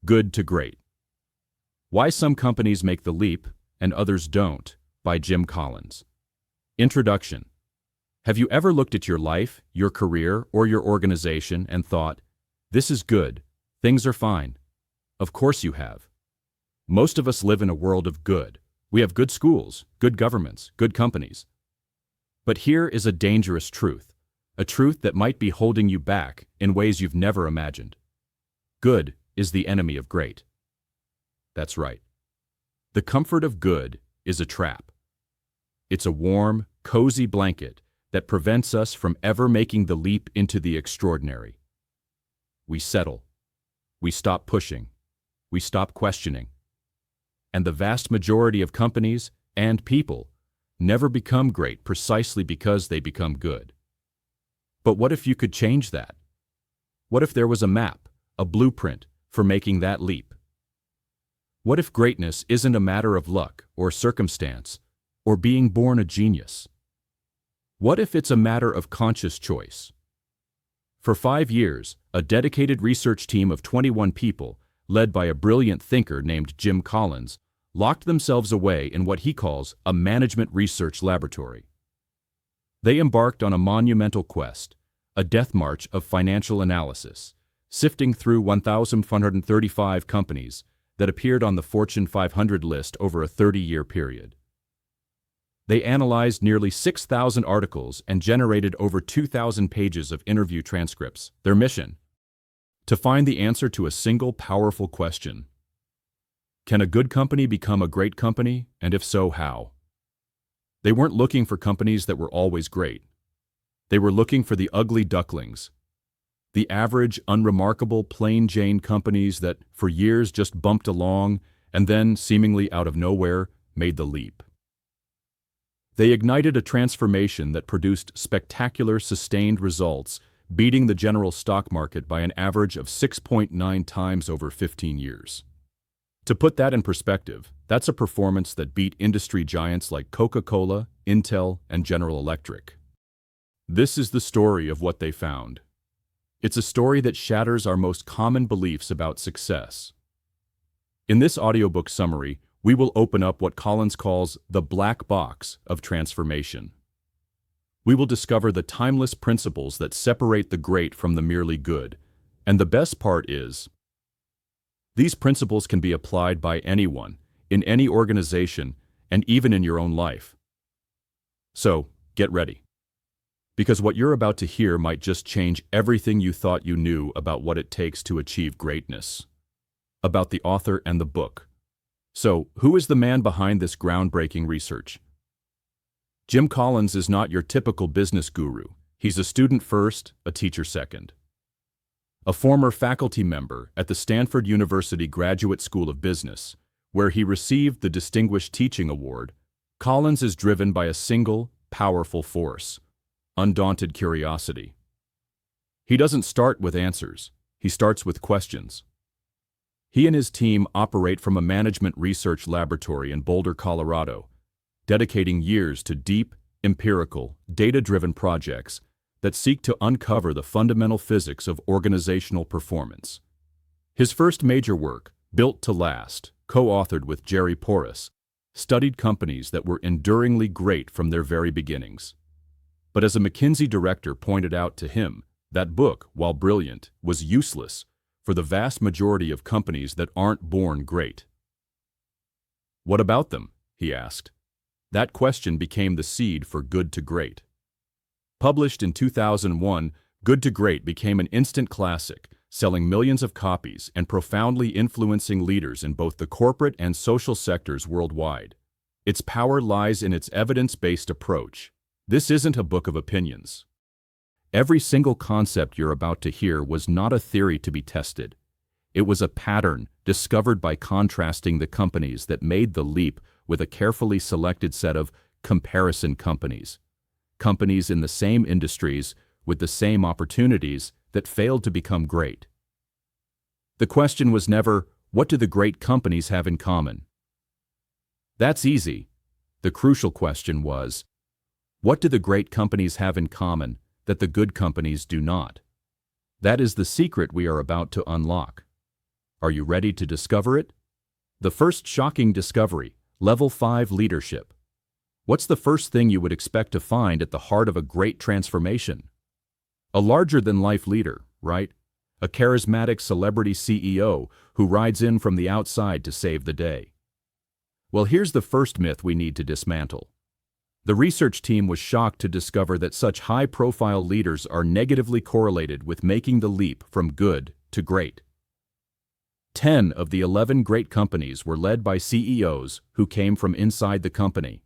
Good to Great. Why Some Companies Make the Leap and Others Don't, by Jim Collins. Introduction. Have you ever looked at your life, your career, or your organization and thought, this is good, things are fine? Of course you have. Most of us live in a world of good. We have good schools, good governments, good companies. But here is a dangerous truth, a truth that might be holding you back in ways you've never imagined. Good is the enemy of great. That's right. The comfort of good is a trap. It's a warm, cozy blanket that prevents us from ever making the leap into the extraordinary. We settle. We stop pushing. We stop questioning. And the vast majority of companies and people never become great precisely because they become good. But what if you could change that? What if there was a map, a blueprint for making that leap? What if greatness isn't a matter of luck or circumstance or being born a genius? What if it's a matter of conscious choice? For 5 years, a dedicated research team of 21 people, led by a brilliant thinker named Jim Collins, locked themselves away in what he calls a management research laboratory. They embarked on a monumental quest, a death march of financial analysis, sifting through 1,135 companies that appeared on the Fortune 500 list over a 30-year period. They analyzed nearly 6,000 articles and generated over 2,000 pages of interview transcripts. Their mission? To find the answer to a single powerful question. Can a good company become a great company, and if so, how? They weren't looking for companies that were always great. They were looking for the ugly ducklings, the average, unremarkable, plain Jane companies that for years just bumped along and then, seemingly out of nowhere, made the leap. They ignited a transformation that produced spectacular, sustained results, beating the general stock market by an average of 6.9 times over 15 years. To put that in perspective, that's a performance that beat industry giants like Coca-Cola, Intel, and General Electric. This is the story of what they found. It's a story that shatters our most common beliefs about success. In this audiobook summary, we will open up what Collins calls the black box of transformation. We will discover the timeless principles that separate the great from the merely good, and the best part is, these principles can be applied by anyone, in any organization, and even in your own life. So, get ready. Because what you're about to hear might just change everything you thought you knew about what it takes to achieve greatness. About the author and the book. So, who is the man behind this groundbreaking research? Jim Collins is not your typical business guru. He's a student first, a teacher second. A former faculty member at the Stanford University Graduate School of Business, where he received the Distinguished Teaching Award, Collins is driven by a single, powerful force: undaunted curiosity. He doesn't start with answers. He starts with questions. He and his team operate from a management research laboratory in Boulder, Colorado, dedicating years to deep, empirical, data-driven projects that seek to uncover the fundamental physics of organizational performance. His first major work, Built to Last, co-authored with Jerry Porras, studied companies that were enduringly great from their very beginnings. But as a McKinsey director pointed out to him, that book, while brilliant, was useless for the vast majority of companies that aren't born great. What about them? He asked. That question became the seed for Good to Great. Published in 2001, Good to Great became an instant classic, selling millions of copies and profoundly influencing leaders in both the corporate and social sectors worldwide. Its power lies in its evidence-based approach. This isn't a book of opinions. Every single concept you're about to hear was not a theory to be tested. It was a pattern discovered by contrasting the companies that made the leap with a carefully selected set of comparison companies. Companies in the same industries with the same opportunities that failed to become great. The question was never, what do the great companies have in common? That's easy. The crucial question was, what do the great companies have in common that the good companies do not? That is the secret we are about to unlock. Are you ready to discover it? The first shocking discovery, Level 5 leadership. What's the first thing you would expect to find at the heart of a great transformation? A larger-than-life leader, right? A charismatic celebrity CEO who rides in from the outside to save the day. Well, here's the first myth we need to dismantle. The research team was shocked to discover that such high-profile leaders are negatively correlated with making the leap from good to great. 10 of the 11 great companies were led by CEOs who came from inside the company.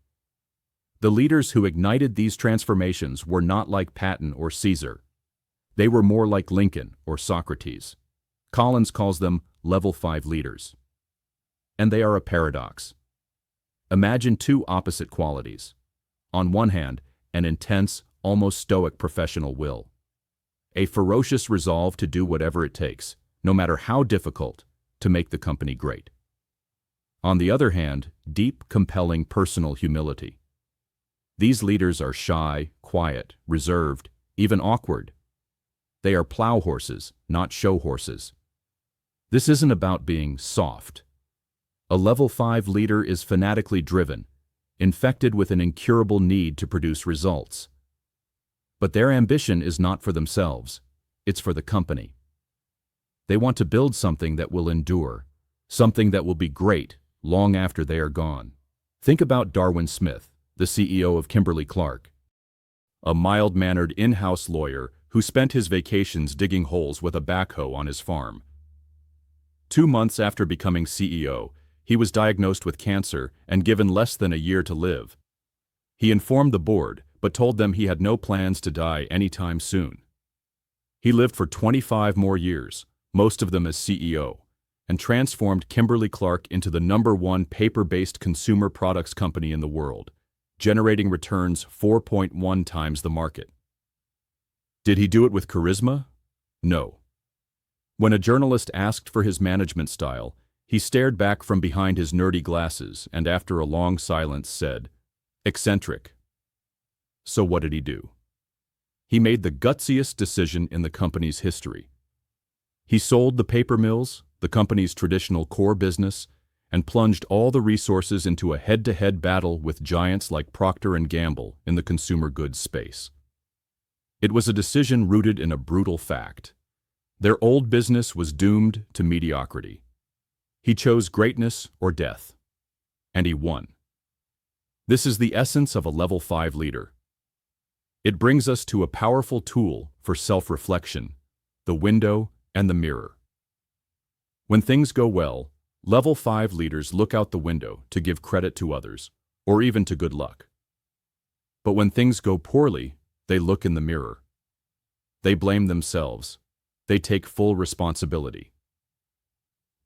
The leaders who ignited these transformations were not like Patton or Caesar. They were more like Lincoln or Socrates. Collins calls them Level 5 leaders. And they are a paradox. Imagine two opposite qualities. On one hand, an intense, almost stoic professional will. A ferocious resolve to do whatever it takes, no matter how difficult, to make the company great. On the other hand, deep, compelling personal humility. These leaders are shy, quiet, reserved, even awkward. They are plow horses, not show horses. This isn't about being soft. A Level 5 leader is fanatically driven, infected with an incurable need to produce results. But their ambition is not for themselves, it's for the company. They want to build something that will endure, something that will be great long after they are gone. Think about Darwin Smith, the CEO of Kimberly-Clark, a mild-mannered in-house lawyer who spent his vacations digging holes with a backhoe on his farm. 2 months after becoming CEO, he was diagnosed with cancer and given less than a year to live. He informed the board, but told them he had no plans to die anytime soon. He lived for 25 more years, most of them as CEO, and transformed Kimberly-Clark into the #1 paper-based consumer products company in the world, generating returns 4.1 times the market. Did he do it with charisma? No. When a journalist asked for his management style, he stared back from behind his nerdy glasses and after a long silence said, "Eccentric." So what did he do? He made the gutsiest decision in the company's history. He sold the paper mills, the company's traditional core business, and plunged all the resources into a head-to-head battle with giants like Procter & Gamble in the consumer goods space. It was a decision rooted in a brutal fact. Their old business was doomed to mediocrity. He chose greatness or death, and he won. This is the essence of a Level 5 leader. It brings us to a powerful tool for self-reflection, the window and the mirror. When things go well, Level 5 leaders look out the window to give credit to others, or even to good luck. But when things go poorly, they look in the mirror. They blame themselves. They take full responsibility.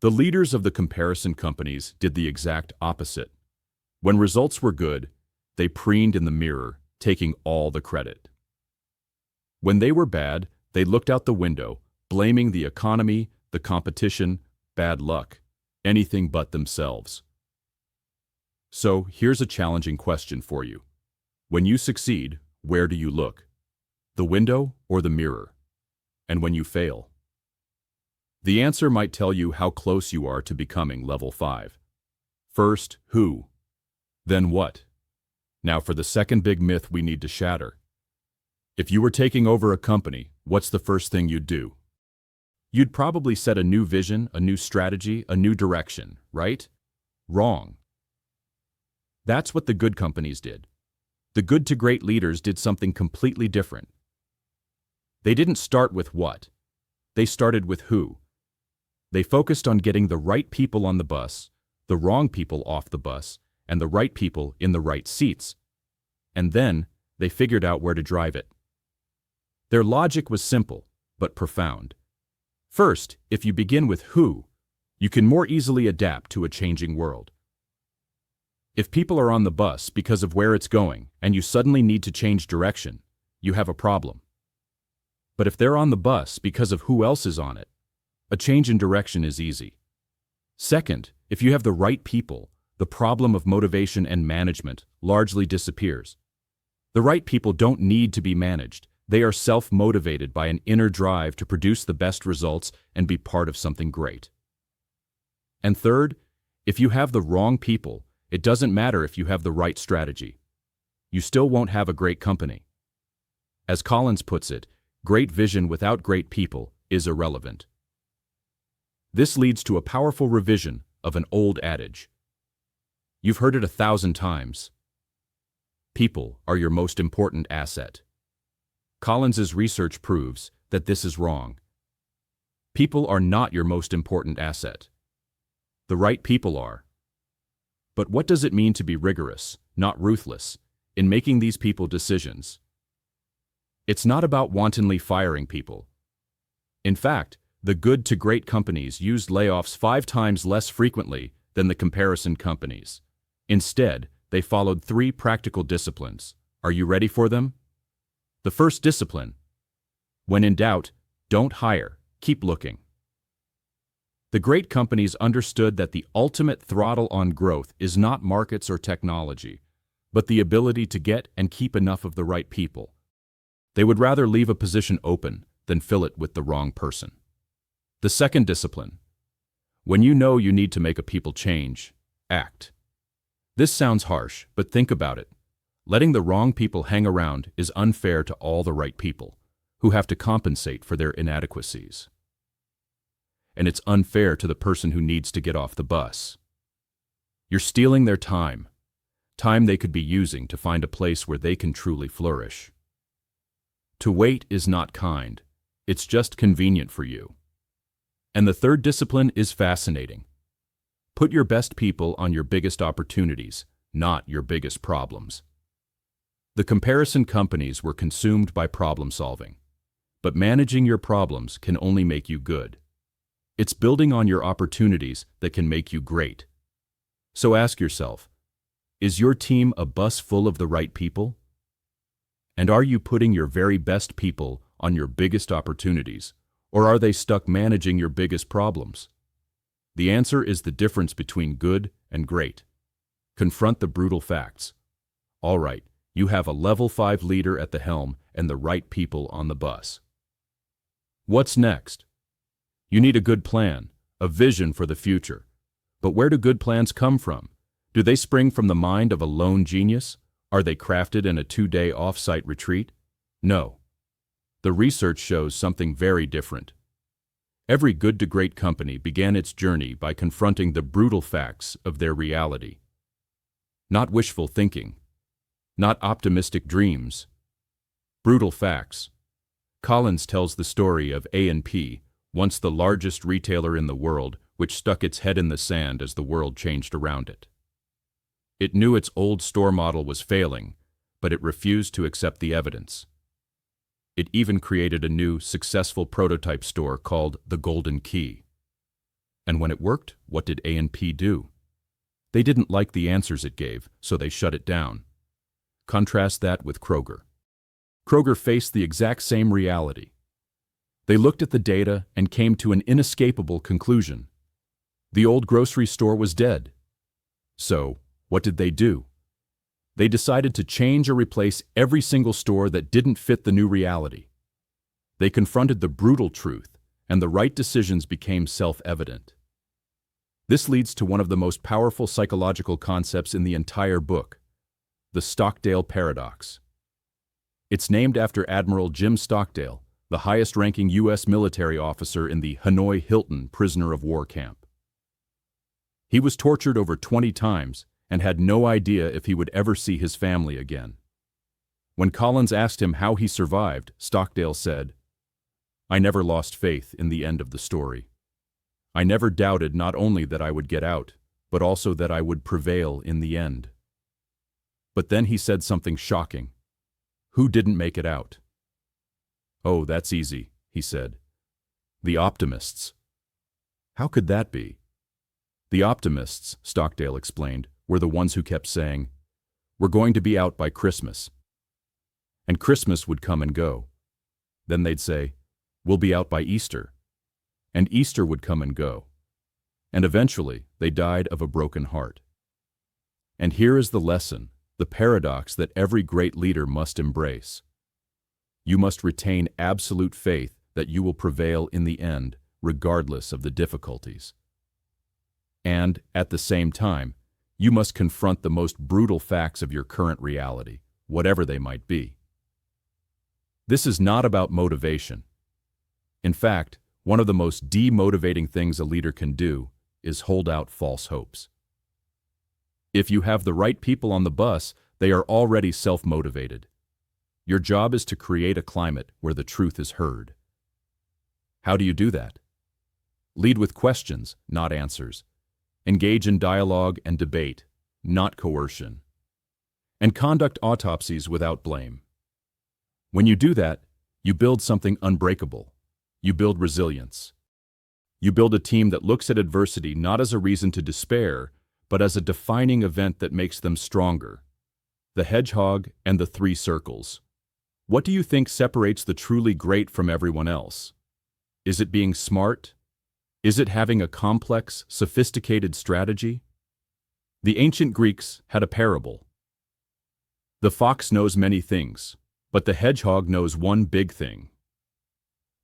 The leaders of the comparison companies did the exact opposite. When results were good, they preened in the mirror, taking all the credit. When they were bad, they looked out the window, blaming the economy, the competition, bad luck, anything but themselves. So here's a challenging question for you. When you succeed, where do you look? The window or the mirror? And when you fail? The answer might tell you how close you are to becoming Level 5. First, who? Then what? Now for the second big myth we need to shatter. If you were taking over a company, what's the first thing you'd do? You'd probably set a new vision, a new strategy, a new direction, right? Wrong. That's what the good companies did. The good to great leaders did something completely different. They didn't start with what. They started with who. They focused on getting the right people on the bus, the wrong people off the bus, and the right people in the right seats. And then, they figured out where to drive it. Their logic was simple, but profound. First, if you begin with who, you can more easily adapt to a changing world. If people are on the bus because of where it's going, and you suddenly need to change direction, you have a problem. But if they're on the bus because of who else is on it, a change in direction is easy. Second, if you have the right people, the problem of motivation and management largely disappears. The right people don't need to be managed. They are self-motivated by an inner drive to produce the best results and be part of something great. And third, if you have the wrong people, it doesn't matter if you have the right strategy. You still won't have a great company. As Collins puts it, great vision without great people is irrelevant. This leads to a powerful revision of an old adage. You've heard it 1,000 times. People are your most important asset. Collins's research proves that this is wrong. People are not your most important asset. The right people are. But what does it mean to be rigorous, not ruthless, in making these people decisions? It's not about wantonly firing people. In fact, the good to great companies used layoffs 5 times less frequently than the comparison companies. Instead, they followed 3 practical disciplines. Are you ready for them? The first discipline: when in doubt, don't hire, keep looking. The great companies understood that the ultimate throttle on growth is not markets or technology, but the ability to get and keep enough of the right people. They would rather leave a position open than fill it with the wrong person. The second discipline: when you know you need to make a people change, act. This sounds harsh, but think about it. Letting the wrong people hang around is unfair to all the right people, who have to compensate for their inadequacies. And it's unfair to the person who needs to get off the bus. You're stealing their time they could be using to find a place where they can truly flourish. To wait is not kind, it's just convenient for you. And the third discipline is fascinating. Put your best people on your biggest opportunities, not your biggest problems. The comparison companies were consumed by problem solving, but managing your problems can only make you good. It's building on your opportunities that can make you great. So ask yourself, is your team a bus full of the right people? And are you putting your very best people on your biggest opportunities, or are they stuck managing your biggest problems? The answer is the difference between good and great. Confront the brutal facts. All right, you have a level 5 leader at the helm and the right people on the bus. What's next? You need a good plan, a vision for the future. But where do good plans come from? Do they spring from the mind of a lone genius? Are they crafted in a 2-day off-site retreat? No. The research shows something very different. Every good to great company began its journey by confronting the brutal facts of their reality. Not wishful thinking, not optimistic dreams. Brutal facts. Collins tells the story of A&P, once the largest retailer in the world, which stuck its head in the sand as the world changed around it. It knew its old store model was failing, but it refused to accept the evidence. It even created a new, successful prototype store called the Golden Key. And when it worked, what did A&P do? They didn't like the answers it gave, so they shut it down. Contrast that with Kroger. Kroger faced the exact same reality. They looked at the data and came to an inescapable conclusion. The old grocery store was dead. So, what did they do? They decided to change or replace every single store that didn't fit the new reality. They confronted the brutal truth, and the right decisions became self-evident. This leads to one of the most powerful psychological concepts in the entire book, the Stockdale Paradox. It's named after Admiral Jim Stockdale, the highest-ranking U.S. military officer in the Hanoi Hilton prisoner of war camp. He was tortured over 20 times and had no idea if he would ever see his family again. When Collins asked him how he survived, Stockdale said, "I never lost faith in the end of the story. I never doubted not only that I would get out, but also that I would prevail in the end." But then he said something shocking. Who didn't make it out? "Oh, that's easy," he said. "The Optimists." How could that be? The Optimists, Stockdale explained, were the ones who kept saying, "We're going to be out by Christmas." And Christmas would come and go. Then they'd say, "We'll be out by Easter." And Easter would come and go. And eventually, they died of a broken heart. And here is the lesson, the paradox that every great leader must embrace. You must retain absolute faith that you will prevail in the end, regardless of the difficulties. And, at the same time, you must confront the most brutal facts of your current reality, whatever they might be. This is not about motivation. In fact, one of the most demotivating things a leader can do is hold out false hopes. If you have the right people on the bus, they are already self-motivated. Your job is to create a climate where the truth is heard. How do you do that? Lead with questions, not answers. Engage in dialogue and debate, not coercion. And conduct autopsies without blame. When you do that, you build something unbreakable. You build resilience. You build a team that looks at adversity not as a reason to despair, but as a defining event that makes them stronger. The hedgehog and the three circles. What do you think separates the truly great from everyone else? Is it being smart? Is it having a complex, sophisticated strategy? The ancient Greeks had a parable. The fox knows many things, but the hedgehog knows one big thing.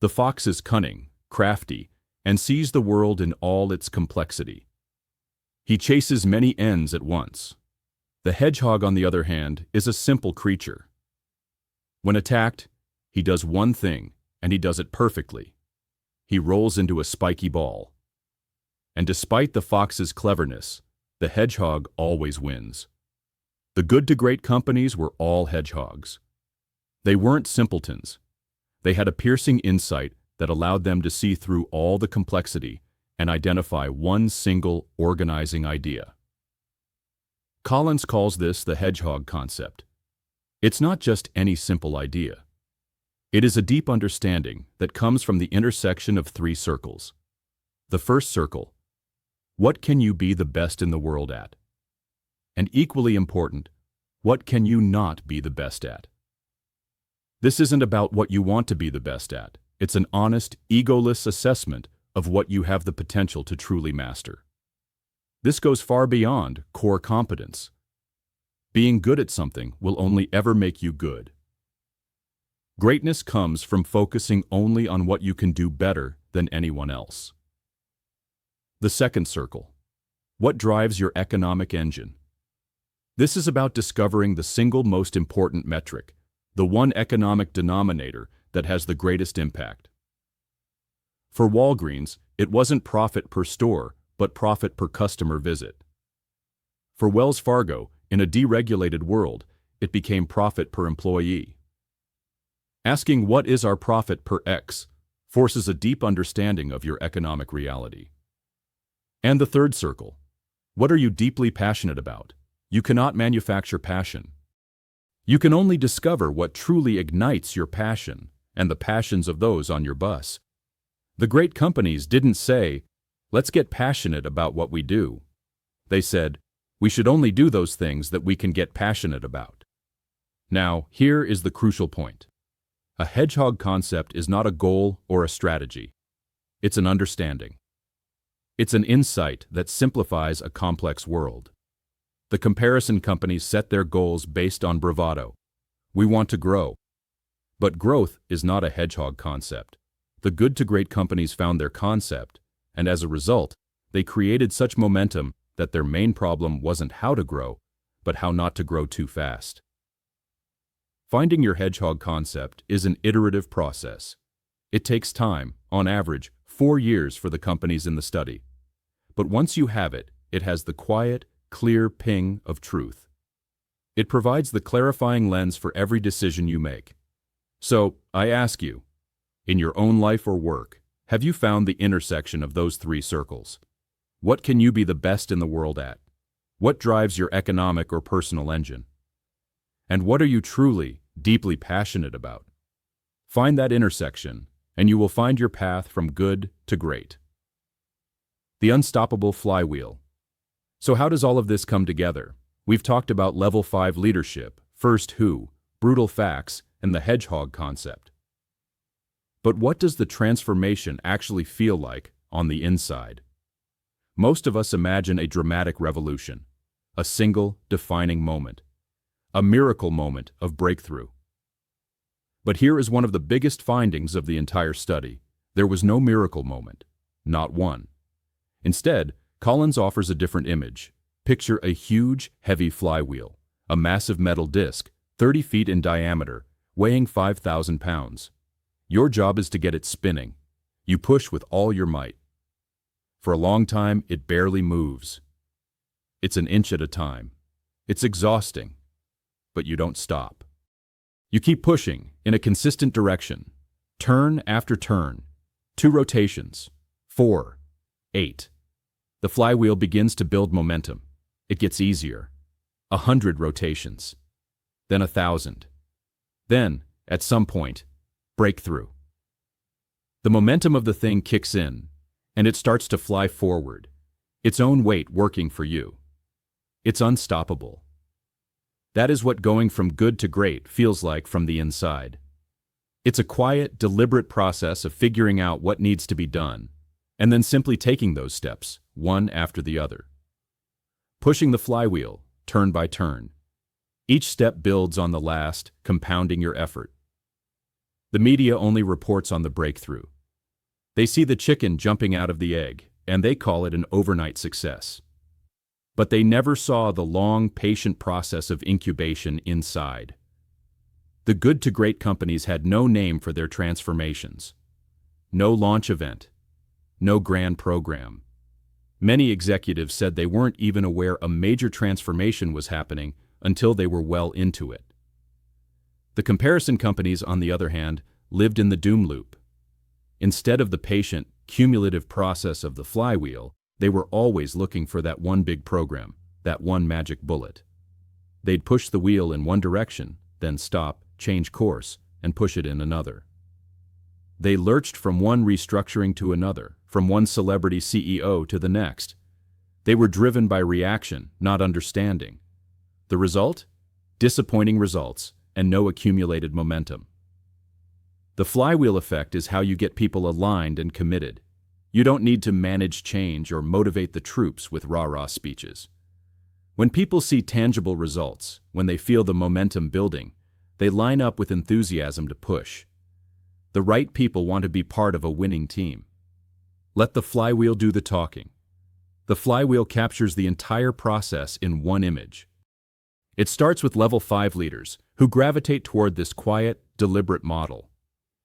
The fox is cunning, crafty, and sees the world in all its complexity. He chases many ends at once. The hedgehog, on the other hand, is a simple creature. When attacked, he does one thing, and he does it perfectly. He rolls into a spiky ball. And despite the fox's cleverness, the hedgehog always wins. The good to great companies were all hedgehogs. They weren't simpletons. They had a piercing insight that allowed them to see through all the complexity and identify one single organizing idea. Collins calls this the Hedgehog Concept. It's not just any simple idea. It is a deep understanding that comes from the intersection of three circles. The first circle: what can you be the best in the world at? And equally important, what can you not be the best at? This isn't about what you want to be the best at. It's an honest, egoless assessment of what you have the potential to truly master. This goes far beyond core competence. Being good at something will only ever make you good. Greatness comes from focusing only on what you can do better than anyone else. The second circle: what drives your economic engine? This is about discovering the single most important metric, the one economic denominator that has the greatest impact. For Walgreens, it wasn't profit per store, but profit per customer visit. For Wells Fargo, in a deregulated world, it became profit per employee. Asking what is our profit per X forces a deep understanding of your economic reality. And the third circle: what are you deeply passionate about? You cannot manufacture passion. You can only discover what truly ignites your passion and the passions of those on your bus. The great companies didn't say, "Let's get passionate about what we do." They said, "We should only do those things that we can get passionate about." Now, here is the crucial point. A hedgehog concept is not a goal or a strategy. It's an understanding. It's an insight that simplifies a complex world. The comparison companies set their goals based on bravado. We want to grow. But growth is not a hedgehog concept. The good to great companies found their concept, and as a result, they created such momentum that their main problem wasn't how to grow, but how not to grow too fast. Finding your hedgehog concept is an iterative process. It takes time, on average, 4 years for the companies in the study. But once you have it, it has the quiet, clear ping of truth. It provides the clarifying lens for every decision you make. So, I ask you, in your own life or work, have you found the intersection of those three circles? What can you be the best in the world at? What drives your economic or personal engine? And what are you truly, deeply passionate about? Find that intersection, and you will find your path from good to great. The unstoppable flywheel. So how does all of this come together? We've talked about level 5 leadership, first who, brutal facts, and the hedgehog concept. But what does the transformation actually feel like on the inside? Most of us imagine a dramatic revolution, a single defining moment, a miracle moment of breakthrough. But here is one of the biggest findings of the entire study. There was no miracle moment, not one. Instead, Collins offers a different image. Picture a huge, heavy flywheel, a massive metal disc, 30 feet in diameter, weighing 5,000 pounds. Your job is to get it spinning. You push with all your might. For a long time, it barely moves. It's an inch at a time. It's exhausting, but you don't stop. You keep pushing in a consistent direction, turn after turn, 2 rotations, 4, 8. The flywheel begins to build momentum. It gets easier. 100 rotations, then 1,000. Then, at some point, breakthrough. The momentum of the thing kicks in, and it starts to fly forward, its own weight working for you. It's unstoppable. That is what going from good to great feels like from the inside. It's a quiet, deliberate process of figuring out what needs to be done, and then simply taking those steps, one after the other. Pushing the flywheel, turn by turn. Each step builds on the last, compounding your effort. The media only reports on the breakthrough. They see the chicken jumping out of the egg, and they call it an overnight success. But they never saw the long, patient process of incubation inside. The good-to-great companies had no name for their transformations. No launch event. No grand program. Many executives said they weren't even aware a major transformation was happening until they were well into it. The comparison companies, on the other hand, lived in the doom loop. Instead of the patient, cumulative process of the flywheel, they were always looking for that one big program, that one magic bullet. They'd push the wheel in one direction, then stop, change course, and push it in another. They lurched from one restructuring to another, from one celebrity CEO to the next. They were driven by reaction, not understanding. The result? Disappointing results, and no accumulated momentum. The flywheel effect is how you get people aligned and committed. You don't need to manage change or motivate the troops with rah-rah speeches. When people see tangible results, when they feel the momentum building, they line up with enthusiasm to push. The right people want to be part of a winning team. Let the flywheel do the talking. The flywheel captures the entire process in one image. It starts with level 5 leaders who gravitate toward this quiet, deliberate model.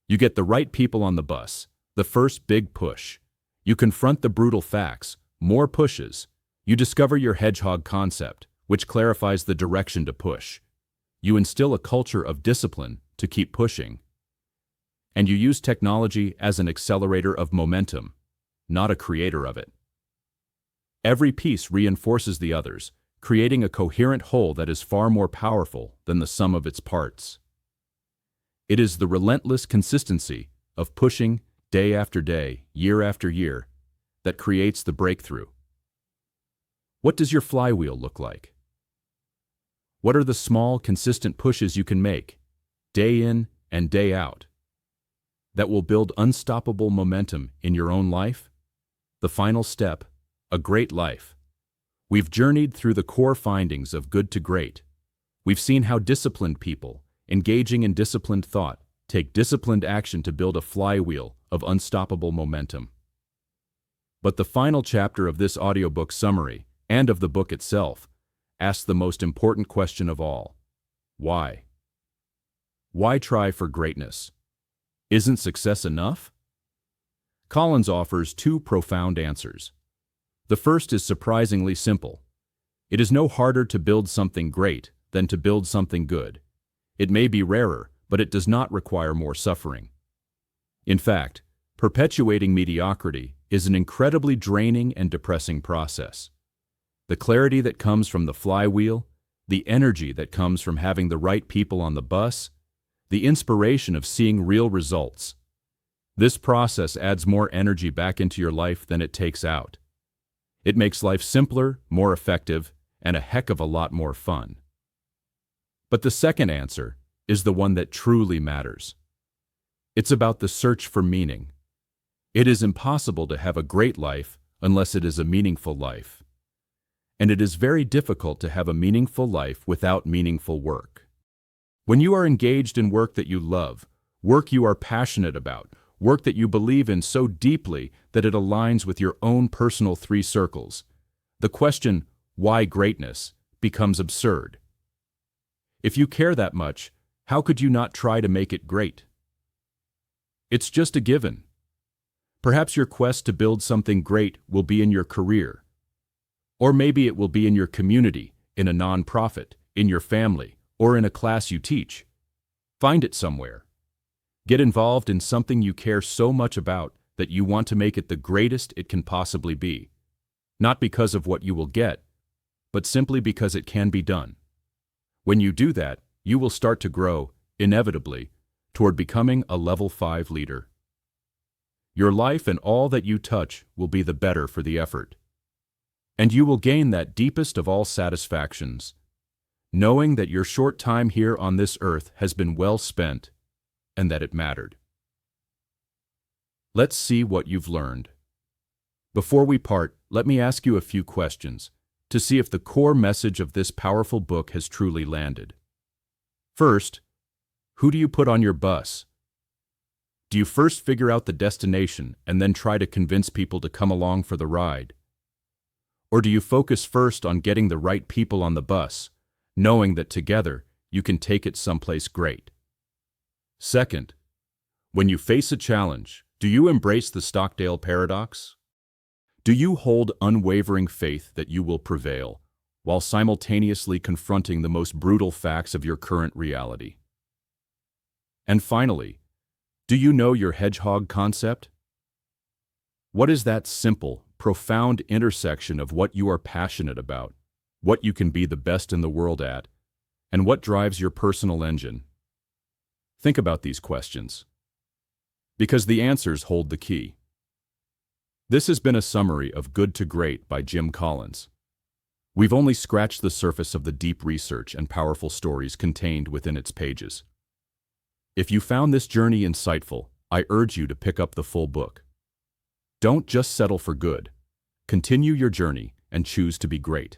You get the right people on the bus, the first big push. You confront the brutal facts, more pushes. You discover your Hedgehog Concept, which clarifies the direction to push. You instill a culture of discipline to keep pushing. And you use technology as an accelerator of momentum, not a creator of it. Every piece reinforces the others, creating a coherent whole that is far more powerful than the sum of its parts. It is the relentless consistency of pushing day after day, year after year, that creates the breakthrough. What does your flywheel look like? What are the small, consistent pushes you can make, day in and day out, that will build unstoppable momentum in your own life? The final step, a great life. We've journeyed through the core findings of Good to Great. We've seen how disciplined people, engaging in disciplined thought, take disciplined action to build a flywheel of unstoppable momentum. But the final chapter of this audiobook summary, and of the book itself, asks the most important question of all. Why? Why try for greatness? Isn't success enough? Collins offers 2 profound answers. The first is surprisingly simple. It is no harder to build something great than to build something good. It may be rarer, but it does not require more suffering. In fact, perpetuating mediocrity is an incredibly draining and depressing process. The clarity that comes from the flywheel, the energy that comes from having the right people on the bus, the inspiration of seeing real results. This process adds more energy back into your life than it takes out. It makes life simpler, more effective, and a heck of a lot more fun. But the second answer is the one that truly matters. It's about the search for meaning. It is impossible to have a great life unless it is a meaningful life. And it is very difficult to have a meaningful life without meaningful work. When you are engaged in work that you love, work you are passionate about, work that you believe in so deeply that it aligns with your own personal three circles. The question, why greatness, becomes absurd. If you care that much, how could you not try to make it great? It's just a given. Perhaps your quest to build something great will be in your career. Or maybe it will be in your community, in a nonprofit, in your family, or in a class you teach. Find it somewhere. Get involved in something you care so much about that you want to make it the greatest it can possibly be. Not because of what you will get, but simply because it can be done. When you do that, you will start to grow, inevitably, toward becoming a level 5 leader. Your life and all that you touch will be the better for the effort. And you will gain that deepest of all satisfactions, knowing that your short time here on this earth has been well spent and that it mattered. Let's see what you've learned. Before we part, let me ask you a few questions to see if the core message of this powerful book has truly landed. First, who do you put on your bus? Do you first figure out the destination and then try to convince people to come along for the ride? Or do you focus first on getting the right people on the bus, knowing that together you can take it someplace great? Second, when you face a challenge, do you embrace the Stockdale Paradox? Do you hold unwavering faith that you will prevail, while simultaneously confronting the most brutal facts of your current reality? And finally, do you know your Hedgehog Concept? What is that simple, profound intersection of what you are passionate about, what you can be the best in the world at, and what drives your personal engine? Think about these questions, because the answers hold the key. This has been a summary of Good to Great by Jim Collins. We've only scratched the surface of the deep research and powerful stories contained within its pages. If you found this journey insightful, I urge you to pick up the full book. Don't just settle for good. Continue your journey and choose to be great.